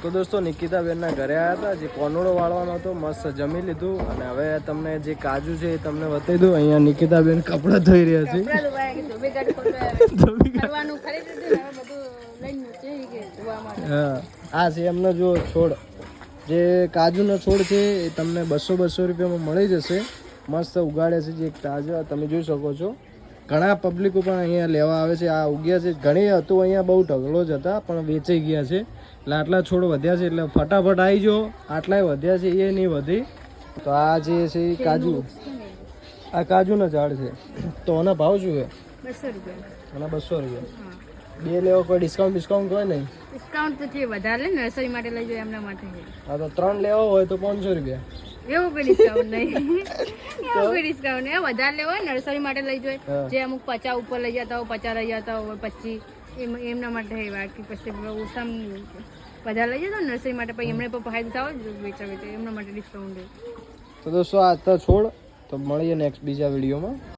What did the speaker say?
તો દોસ્તો નિકિતાબેનના ઘરે આવ્યા હતા, જે કોનોડો વાળવાનો હતો, મસ્ત જમી લીધું અને હવે તમને જે કાજુ છે એ તમને બતાવી દઉં. અહીંયા નિકિતાબેન કપડાં ધોઈ રહ્યા છે. હા, આ છે એમનો જો છોડ, જે કાજુનો છોડ છે એ તમને 200 રૂપિયામાં મળી જશે. મસ્ત ઉગાડે છે, જે તાજા તમે જોઈ શકો છો. ઘણા પબ્લિકો પણ અહીંયા લેવા આવે છે. આ ઉગ્યા છે, ઘણી હતું અહીંયા, બહુ ઢગલો જ હતા પણ વેચાઈ ગયા છે. એટલે આટલા છોડ વધ્યા છે, એટલે ફટાફટ આવી જાઓ. આટલાય વધ્યા છે, એ નહીં વધી. તો આ જે છે એ કાજુ, આ કાજુના ઝાડ છે. તો આના ભાવ શું છે? 200 રૂપિયા. આના 200 રૂપિયા. બે લેવો, કોઈ ડિસ્કાઉન્ટ હોય નહીં? ડિસ્કાઉન્ટ તો છે વધારે, નર્સરી માટે લઈ જાય એમના માટે. હા, તો 3 લેવો હોય તો 500 રૂપિયા. એવું કોઈ ડિસ્કાઉન્ટ નહીં. એવું કોઈ ડિસ્કાઉન્ટ નહીં. વધારે લેવો હોય નર્સરી માટે લઈ જાય, જે અમુક 50 ઉપર લઈ જતા હોય, 50 લઈ જતા હોય, 25 એમના માટે બાકી પછી ઓછા વધારે લઈ જતા નર્સરી માટે, પછી એમણે પણ ફાયદો થાય વેચા એમના માટે ડિસ્કાઉન્ટ. તો દોસ્તો આ હતા છોડ. તો મળીએ નેક્સ્ટ બીજા વિડીયોમાં.